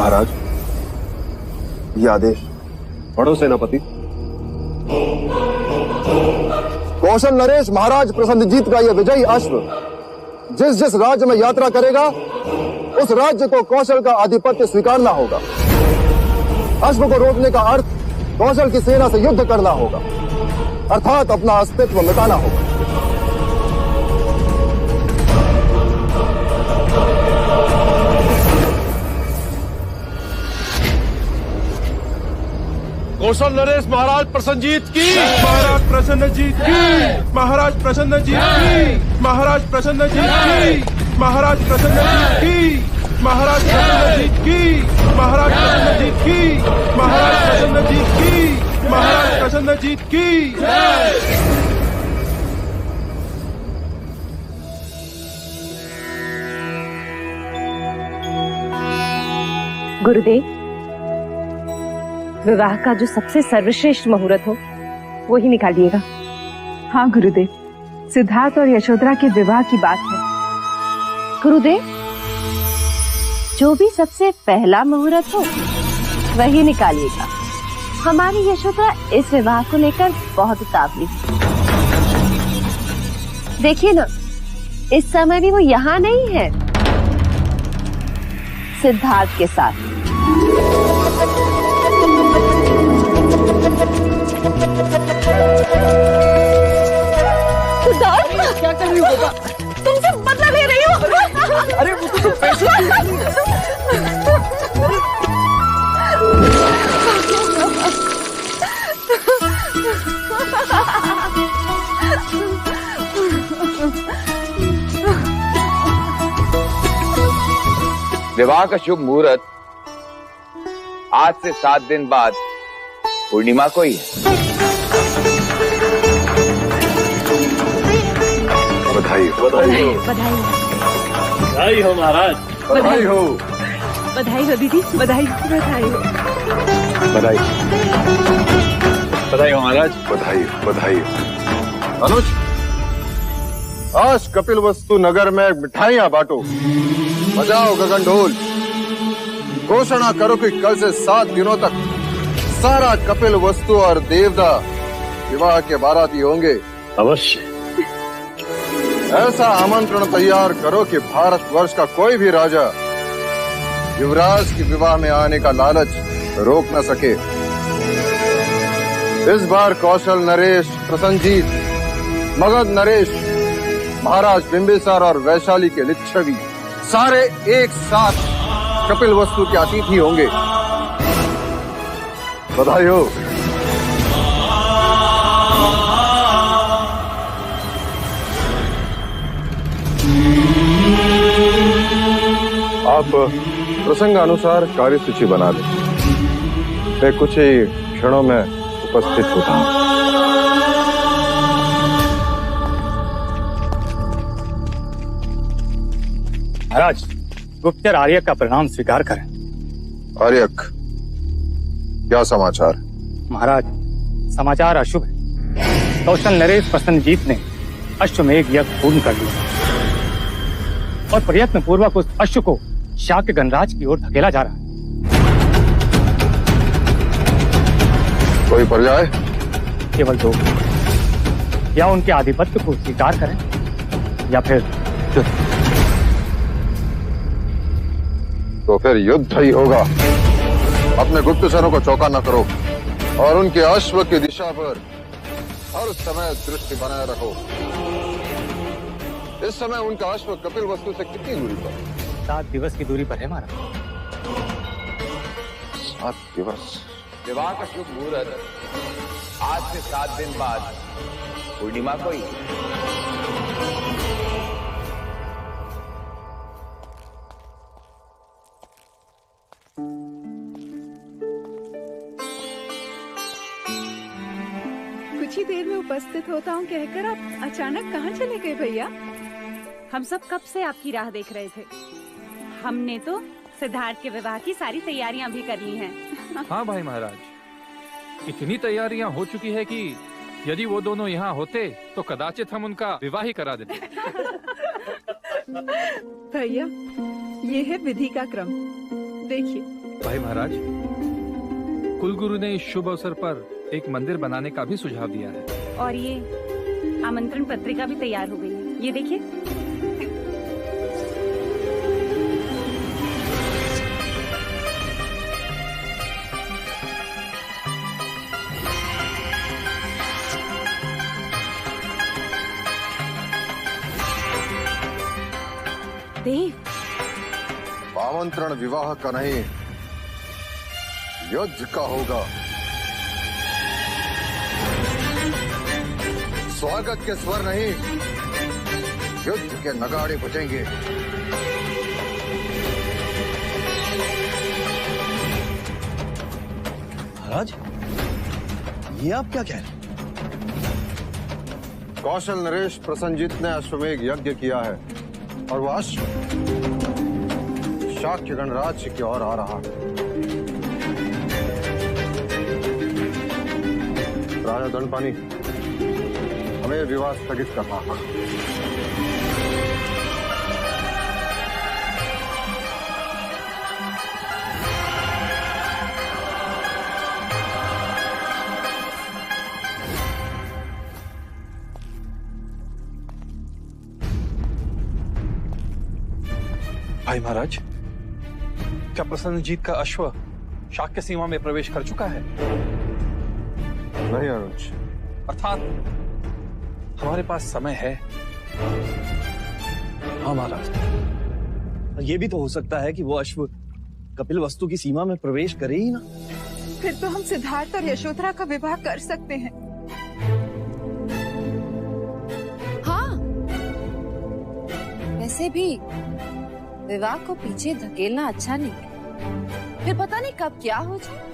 महाराज, ये आदेश पढ़ो सेनापति। कौशल नरेश महाराज प्रसन्नजीत का यह विजयी अश्व जिस जिस राज्य में यात्रा करेगा उस राज्य को कौशल का आधिपत्य स्वीकारना होगा। अश्व को रोकने का अर्थ कौशल की सेना से युद्ध करना होगा, अर्थात अपना अस्तित्व मिटाना होगा। कौशल नरेश महाराज प्रसन्नजीत की, महाराज प्रसन्नजीत की, महाराज प्रसन्नजीत की, महाराज प्रसन्नजीत की, महाराज प्रसन्नजीत की, महाराज प्रसन्नजीत की, महाराज प्रसन्नजीत की, महाराज प्रसन्नजीत की, महाराज प्रसन्नजीत की। गुरुदेव, विवाह का जो सबसे सर्वश्रेष्ठ मुहूर्त हो वो ही निकालिएगा। हाँ गुरुदेव, सिद्धार्थ और यशोधरा के विवाह की बात है। गुरुदेव, जो भी सबसे पहला मुहूर्त हो वही निकालिएगा। हमारी यशोधरा इस विवाह को लेकर बहुत उतावली है। देखिए ना, इस समय भी वो यहाँ नहीं है, सिद्धार्थ के साथ। सिद्धार्थ, क्या कर रही हो बेटा? तुमसे बदला ले रही हो। अरे वो तो पैसे विवाह का शुभ मुहूर्त आज से 7 दिन बाद पूर्णिमा को ही है। बधाई हो, बधाई हो, बधाई हो महाराज, बधाई हो, बधाई हो दीदी, बधाई हो, बधाई हो, बधाई, बधाई हो महाराज, बधाई, बधाई। अनुज, आज कपिल वस्तु नगर में मिठाइयां बांटो, बजाओ गगन ढोल, घोषणा करो कि कल से 7 दिनों तक सारा कपिल वस्तु और देवदा विवाह के बाराती होंगे। अवश्य। ऐसा आमंत्रण तैयार करो कि भारतवर्ष का कोई भी राजा युवराज के विवाह में आने का लालच रोक न सके। इस बार कौशल नरेश प्रसन्नजीत, मगध नरेश, महाराज बिंबिसार और वैशाली के लिच्छवी सारे एक साथ कपिल वस्तु के अतिथि होंगे। बधाई हो। आप प्रसंग अनुसार कार्यसूची बना लें। मैं कुछ ही क्षणों में उपस्थित होता हूँ। महाराज, गुप्तचर आर्यक का प्रणाम स्वीकार करें। आर्यक, क्या समाचार? महाराज, समाचार अशुभ है। कौशल नरेश प्रसन्नजीत ने अश्वमेध यज्ञ पूर्ण कर लिया और प्रयत्न पूर्वक उस अश्व को शाक्य गणराज की ओर धकेला जा रहा है। कोई पर्याय? केवल 2, या उनके आधिपत्य को स्वीकार करें या फिर तो फिर युद्ध ही होगा। अपने गुप्तचरों को चौका न करो और उनके अश्व की दिशा पर हर समय दृष्टि बनाए रखो। इस समय उनका अश्व कपिल वस्तु से कितनी दूरी पर? 7 दिवस की दूरी पर है महाराज। 7 दिवस। विवाह का शुभ मुहूर्त आज से 7 दिन बाद पूर्णिमा को ही। कुछ ही देर में उपस्थित होता हूँ कहकर आप अचानक कहाँ चले गए भैया? हम सब कब से आपकी राह देख रहे थे। हमने तो सिद्धार्थ के विवाह की सारी तैयारियां भी कर ली हैं। हाँ भाई महाराज, इतनी तैयारियां हो चुकी है कि यदि वो दोनों यहाँ होते तो कदाचित हम उनका विवाह ही करा देते। भैया, ये है विधि का क्रम। देखिए, भाई महाराज, कुलगुरु ने इस शुभ अवसर पर एक मंदिर बनाने का भी सुझाव दिया है। और ये आमंत्रण पत्रिका भी तैयार हो गई है, ये देखिए। देव, आमंत्रण विवाह का नहीं, युद्ध का होगा। स्वागत के स्वर नहीं, युद्ध के नगाड़े बजेंगे। महाराज, ये आप क्या कह रहे हैं? कौशल नरेश प्रसन्नजीत ने अश्वमेघ यज्ञ किया है और वह अश्व शाक्य गणराज्य की ओर आ रहा है। राजा दंडपानी, हमें विवाह स्थगित करना है। भाई महाराज, क्या प्रसन्नजीत का अश्व शाक्य सीमा में प्रवेश कर चुका है? नहीं अनुज, अर्थात हमारे पास समय है। हाँ महाराज, ये भी तो हो सकता है कि वो अश्व कपिल वस्तु की सीमा में प्रवेश करे ही ना। फिर तो हम सिद्धार्थ और यशोधरा का विवाह कर सकते हैं। हाँ, वैसे भी विवाह को पीछे धकेलना अच्छा नहीं, फिर पता नहीं कब क्या हो जाए।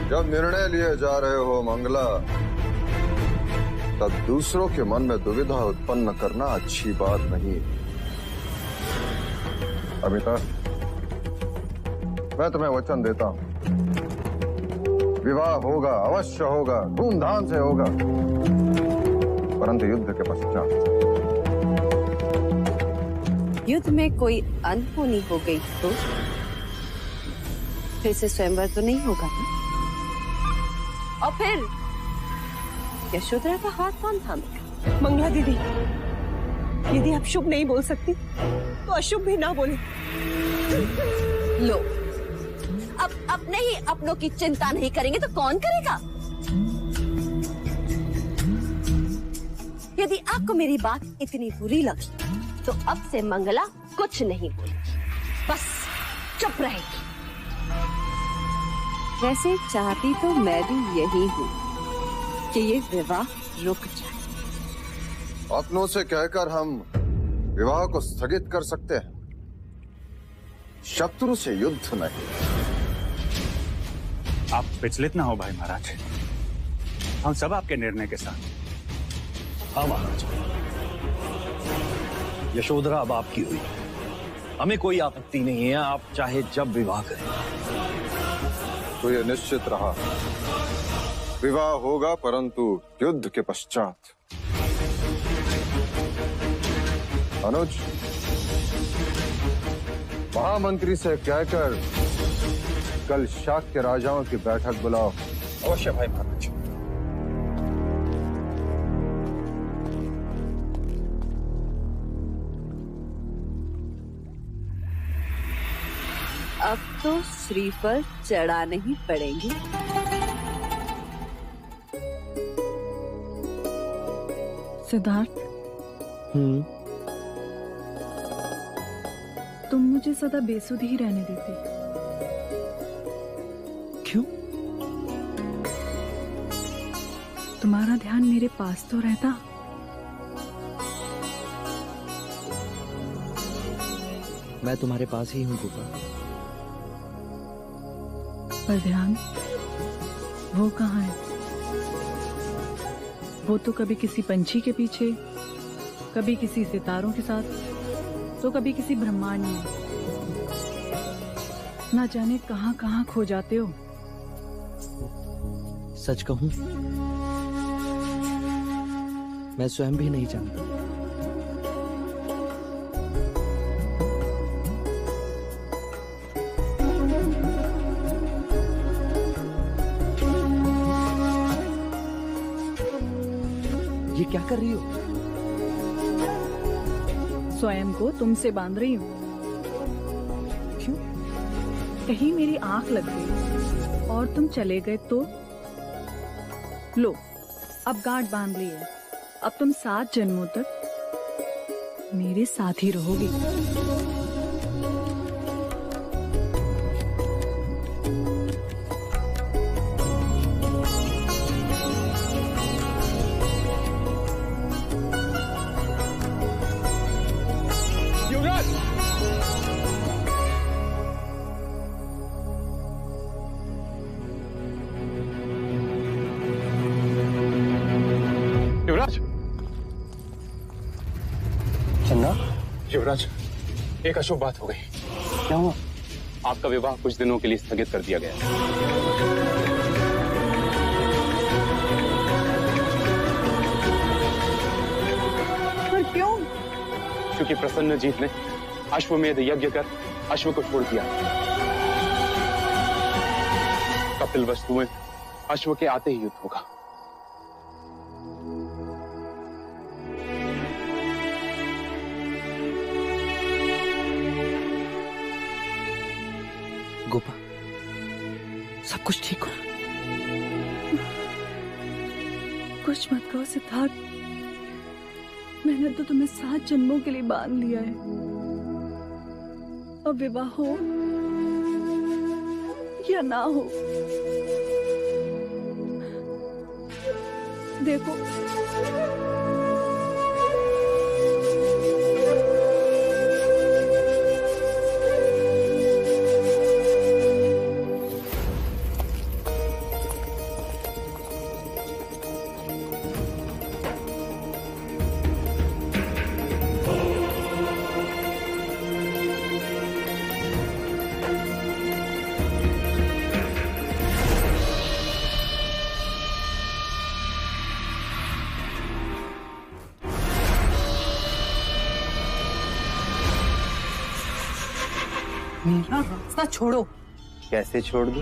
जब निर्णय लिए जा रहे हो मंगला, तब दूसरों के मन में दुविधा उत्पन्न करना अच्छी बात नहीं। अमिता, मैं तुम्हें वचन देता हूं, विवाह होगा, अवश्य होगा, धूमधाम से होगा, परंतु युद्ध के पश्चात। युद्ध में कोई अनहोनी हो गई तो फिर से स्वयंवर तो नहीं होगा ना? और फिर यशोधरा का हाथ कौन थामेगा? मंगला दीदी, यदि आप शुभ नहीं बोल सकती तो अशुभ भी ना बोले। लो, अब अपने ही अपनों की चिंता नहीं करेंगे तो कौन करेगा? यदि आपको मेरी बात इतनी बुरी लगी तो अब से मंगला कुछ नहीं बोलेगी, बस चुप रहेगी। वैसे चाहती तो मैं भी यही हूँ कि ये विवाह रुक जाए। अपनों से कहकर हम विवाह को स्थगित कर सकते हैं, शत्रु से युद्ध नहीं। आप विचलित ना हो भाई महाराज, हम सब आपके निर्णय के साथ। हाँ महाराज, यशोधरा अब आपकी हुई, हमें कोई आपत्ति नहीं है, आप चाहे जब विवाह करें। तो ये निश्चित रहा, विवाह होगा परंतु युद्ध के पश्चात। अनुज, महामंत्री से कहकर कल शाक्य राजाओं की बैठक बुलाओ। अवश्य भाई महाराज। अब तो श्रीफल चढ़ाने ही पड़ेंगे। सिद्धार्थ, तुम मुझे सदा बेसुध ही रहने देते। क्यों? तुम्हारा ध्यान मेरे पास तो रहता। मैं तुम्हारे पास ही हूँ गोपा। पर ध्यान वो कहाँ है? वो तो कभी किसी पंछी के पीछे, कभी किसी सितारों के साथ, तो कभी किसी ब्रह्मांड में। ना जाने कहाँ कहाँ खो जाते हो। सच कहूं, मैं स्वयं भी नहीं जानता। ये क्या कर रही हो? स्वयं को तुमसे बांध रही हूँ। क्यों? कहीं मेरी आंख लग गई और तुम चले गए तो? लो, अब गांठ बांध ली है। अब तुम 7 जन्मों तक मेरे साथ ही रहोगी। युवराज, चन्ना, युवराज, एक अशुभ बात हो गई। क्या हुआ? आपका विवाह कुछ दिनों के लिए स्थगित कर दिया गया है। पर क्यों? क्योंकि प्रसन्नजीत ने अश्वमेध यज्ञ कर अश्व को छोड़ दिया। कपिल वस्तु में अश्व के आते ही युद्ध होगा। गोपा, सब कुछ ठीक हो? कुछ मत कहो सिद्धार्थ। मैंने तो तुम्हें 7 जन्मों के लिए बांध लिया है। अब विवाह हो या ना हो, देखो मेरा रास्ता छोड़ो। कैसे छोड़ दूं?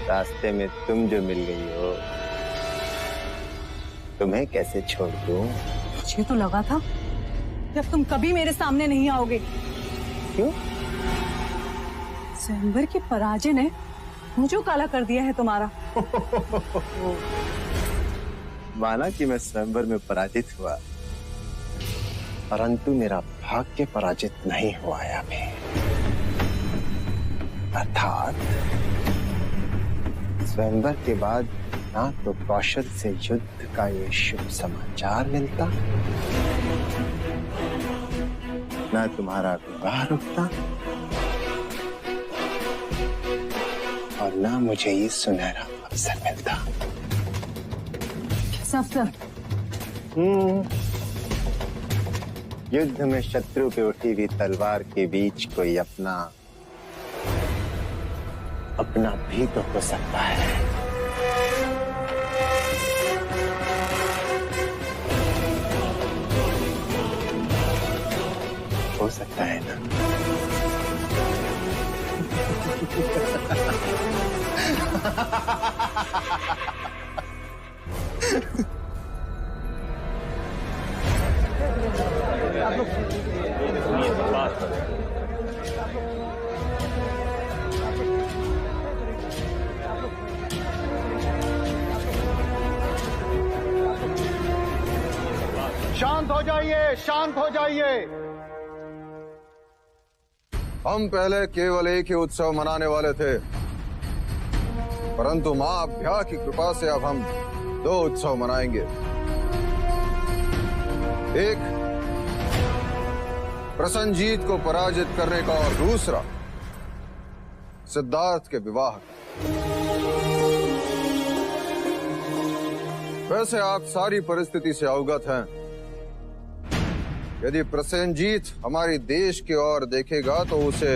रास्ते में तुम जो मिल गई हो, तुम्हें कैसे छोड़ दूं? मुझे तो लगा था जब तुम कभी मेरे सामने नहीं आओगे। क्यों? स्वयंवर की पराजय ने मुझे काला कर दिया है तुम्हारा। माना कि मैं स्वयंवर में पराजित हुआ, परंतु मेरा भाग्य पराजित नहीं हुआ है अभी। अर्थात स्वयंवर के बाद ना तो कौशल से युद्ध का ये शुभ समाचार मिलता, ना तुम्हारा विवाह रुकता, और ना मुझे ये सुनहरा अवसर मिलता। कैसा अवसर? युद्ध में शत्रु पे उठी हुई तलवार के बीच कोई अपना भी तो हो सकता है। हो सकता है ना? शांत हो जाइए, शांत हो जाइए। हम पहले केवल एक ही उत्सव मनाने वाले थे, परंतु मां अभ्या की कृपा से अब हम 2 उत्सव मनाएंगे। एक प्रसन्नजीत को पराजित करने का और दूसरा सिद्धार्थ के विवाह का। वैसे आप सारी परिस्थिति से अवगत हैं। यदि प्रसेनजीत हमारी देश की ओर देखेगा तो उसे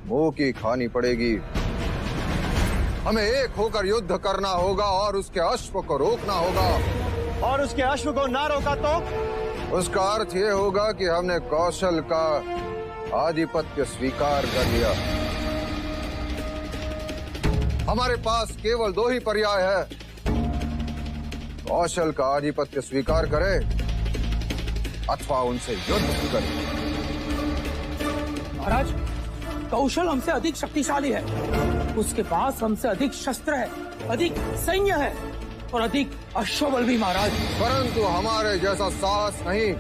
मुंह की खानी पड़ेगी। हमें एक होकर युद्ध करना होगा और उसके अश्व को रोकना होगा। और उसके अश्व को ना रोका तो? उसका अर्थ यह होगा कि हमने कौशल का आधिपत्य स्वीकार कर लिया। हमारे पास केवल 2 ही पर्याय है, कौशल का आधिपत्य स्वीकार करे अथवा उनसे युद्ध करे। महाराज, कौशल हमसे अधिक शक्तिशाली है, उसके पास हमसे अधिक शस्त्र है, अधिक सैन्य है और अधिक अश्वबल भी महाराज। परंतु हमारे जैसा साहस नहीं।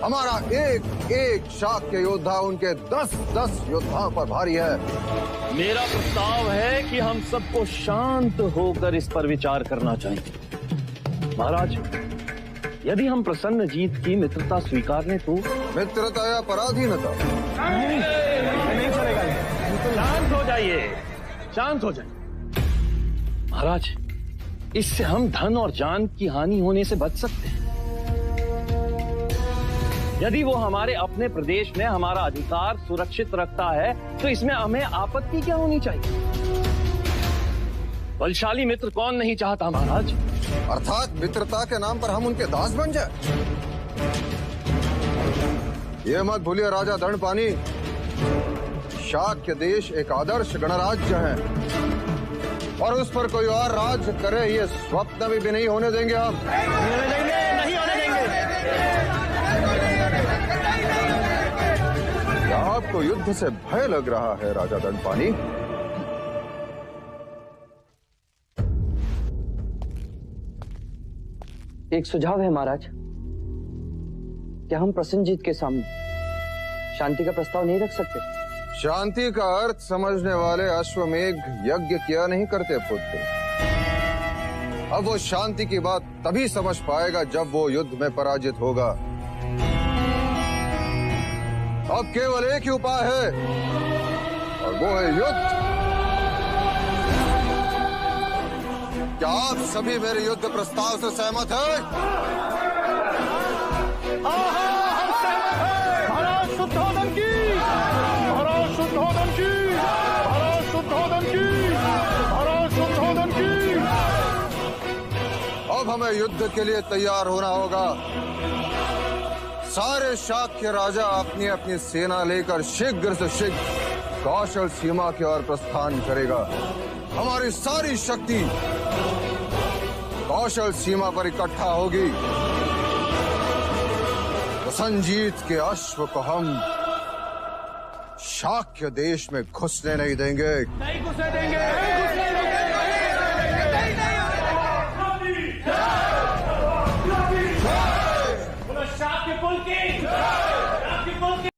हमारा एक एक शाक्य योद्धा उनके 10-10 योद्धाओं पर भारी है। मेरा प्रस्ताव है कि हम सबको शांत होकर इस पर विचार करना चाहिए। महाराज, यदि हम प्रसन्नजीत की मित्रता स्वीकार लें तो? मित्रता या पराधीनता? नहीं चलेगा। शांत हो जाइए, शांत हो जाइए। महाराज, इससे हम धन और जान की हानि होने से बच सकते हैं। यदि वो हमारे अपने प्रदेश में हमारा अधिकार सुरक्षित रखता है तो इसमें हमें आपत्ति क्या होनी चाहिए? बलशाली मित्र कौन नहीं चाहता महाराज? अर्थात मित्रता के नाम पर हम उनके दास बन जाए। ये मत भूलिए राजा दंडपानी, शाक्य देश एक आदर्श गणराज्य है और उस पर कोई और राज्य करे ये स्वप्न भी नहीं होने देंगे हम। नहीं होने देंगे। क्या आपको युद्ध से भय लग रहा है राजा दंडपानी? एक सुझाव है महाराज। क्या हम प्रसन्नजीत के सामने शांति का प्रस्ताव नहीं रख सकते? शांति का अर्थ समझने वाले अश्वमेघ यज्ञ किया नहीं करते पुत्र। अब वो शांति की बात तभी समझ पाएगा जब वो युद्ध में पराजित होगा। अब केवल एक ही उपाय है और वो है युद्ध। क्या आप सभी मेरे युद्ध प्रस्ताव से सहमत हैं? महाराज शुद्धोधन की, महाराज शुद्धोधन की, महाराज शुद्धोधन की, महाराज शुद्धोधन की। अब हमें युद्ध के लिए तैयार होना होगा। सारे शाक्य राजा अपनी अपनी सेना लेकर शीघ्र से शीघ्र कौशल सीमा की ओर प्रस्थान करेगा। हमारी सारी शक्ति कौशल सीमा पर इकट्ठा होगी। प्रसन्नजीत के अश्व को हम शाक्य देश में घुसने नहीं देंगे। नहीं घुसने देंगे।